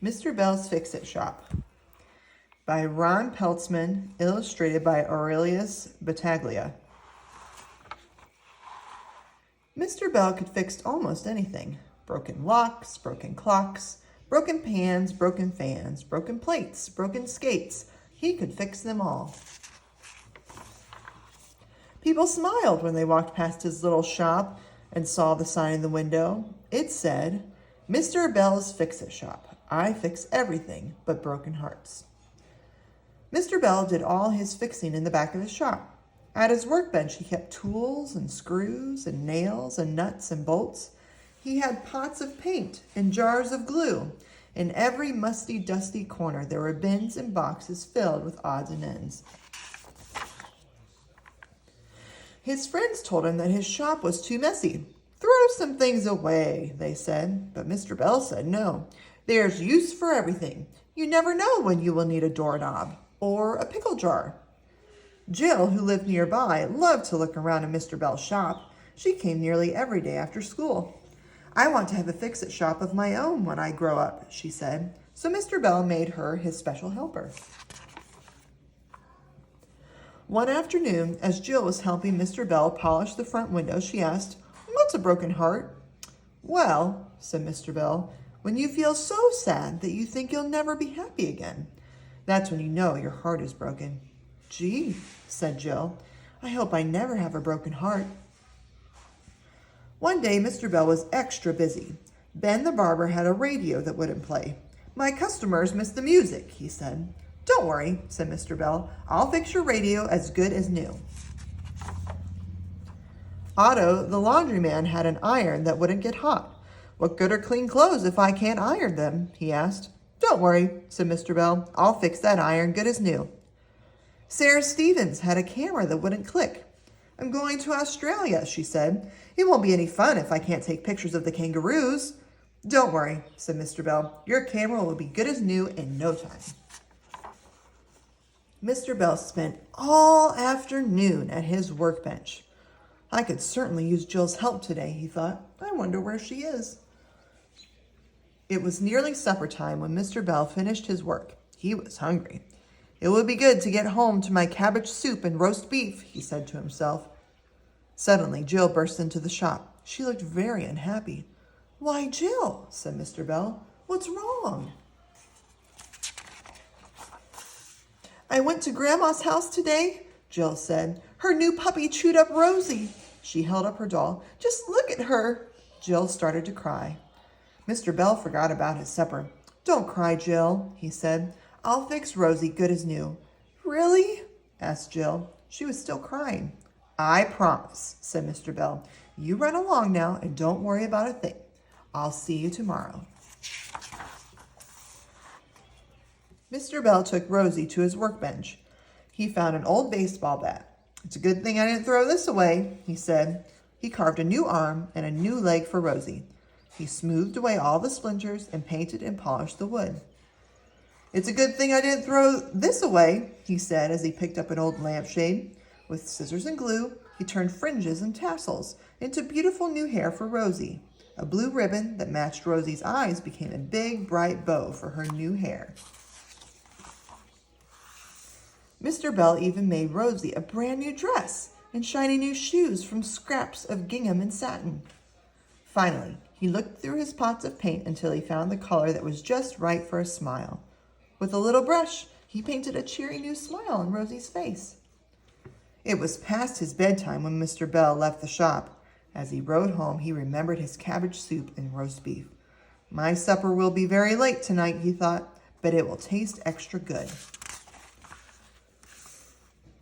Mr. Bell's Fixit Shop by Ron Peltzman, illustrated by Aurelius Battaglia. Mr. Bell could fix almost anything. Broken locks, broken clocks, broken pans, broken fans, broken plates, broken skates. He could fix them all. People smiled when they walked past his little shop and saw the sign in the window. It said, "Mr. Bell's Fix-It Shop. I fix everything but broken hearts." Mr. Bell did all his fixing in the back of his shop. At his workbench, he kept tools and screws and nails and nuts and bolts. He had pots of paint and jars of glue. In every musty, dusty corner, there were bins and boxes filled with odds and ends. His friends told him that his shop was too messy. "Throw some things away," they said. But Mr. Bell said no. There's use for everything. You never know when you will need a doorknob or a pickle jar. Jill, who lived nearby, loved to look around in Mr. Bell's shop. She came nearly every day after school. "I want to have a fix-it shop of my own when I grow up," she said. So Mr. Bell made her his special helper. One afternoon, as Jill was helping Mr. Bell polish the front window, she asked, "What's a broken heart?" "Well," said Mr. Bell, "when you feel so sad that you think you'll never be happy again. That's when you know your heart is broken." "Gee," said Jill, "I hope I never have a broken heart." One day, Mr. Bell was extra busy. Ben the barber had a radio that wouldn't play. "My customers miss the music," he said. "Don't worry," said Mr. Bell. "I'll fix your radio as good as new." Otto, the laundryman, had an iron that wouldn't get hot. "What good are clean clothes if I can't iron them?" he asked. "Don't worry," said Mr. Bell. "I'll fix that iron good as new." Sarah Stevens had a camera that wouldn't click. "I'm going to Australia," she said. "It won't be any fun if I can't take pictures of the kangaroos." "Don't worry," said Mr. Bell. "Your camera will be good as new in no time." Mr. Bell spent all afternoon at his workbench. "I could certainly use Jill's help today," he thought. "I wonder where she is." It was nearly supper time when Mr. Bell finished his work. He was hungry. "It would be good to get home to my cabbage soup and roast beef," he said to himself. Suddenly, Jill burst into the shop. She looked very unhappy. "Why, Jill," said Mr. Bell, "what's wrong?" "I went to Grandma's house today," Jill said. "Her new puppy chewed up Rosie." She held up her doll. "Just look at her." Jill started to cry. Mr. Bell forgot about his supper. "Don't cry, Jill," he said. "I'll fix Rosie good as new." "Really?" asked Jill. She was still crying. "I promise," said Mr. Bell. "You run along now and don't worry about a thing. I'll see you tomorrow." Mr. Bell took Rosie to his workbench. He found an old baseball bat. "It's a good thing I didn't throw this away," he said. He carved a new arm and a new leg for Rosie. He smoothed away all the splinters and painted and polished the wood. "It's a good thing I didn't throw this away," he said as he picked up an old lampshade. With scissors and glue, he turned fringes and tassels into beautiful new hair for Rosie. A blue ribbon that matched Rosie's eyes became a big, bright bow for her new hair. Mr. Bell even made Rosie a brand new dress and shiny new shoes from scraps of gingham and satin. Finally, he looked through his pots of paint until he found the color that was just right for a smile. With a little brush, he painted a cheery new smile on Rosie's face. It was past his bedtime when Mr. Bell left the shop. As he rode home, he remembered his cabbage soup and roast beef. "My supper will be very late tonight," he thought, "but it will taste extra good."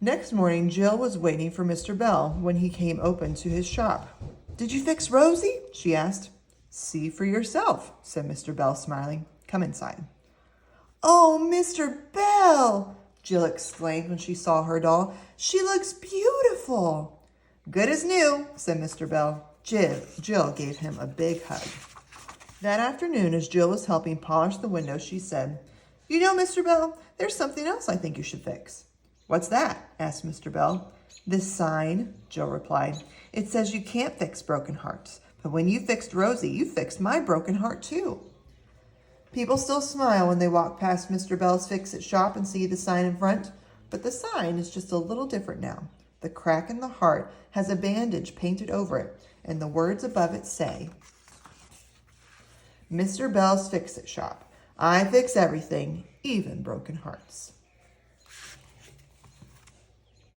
Next morning, Jill was waiting for Mr. Bell when he came open to his shop. "Did you fix Rosie?" she asked. "See for yourself," said Mr. Bell, smiling. "Come inside." "Oh, Mr. Bell!" Jill exclaimed when she saw her doll. "She looks beautiful." "Good as new," said Mr. Bell. Jill gave him a big hug. That afternoon, as Jill was helping polish the window, she said, "You know, Mr. Bell, there's something else I think you should fix." "What's that?" asked Mr. Bell. "This sign," Jill replied. "It says you can't fix broken hearts, but when you fixed Rosie, you fixed my broken heart too." People still smile when they walk past Mr. Bell's Fixit shop and see the sign in front, but the sign is just a little different now. The crack in the heart has a bandage painted over it, and the words above it say, Mr. Bell's Fixit shop. I fix everything, even broken hearts.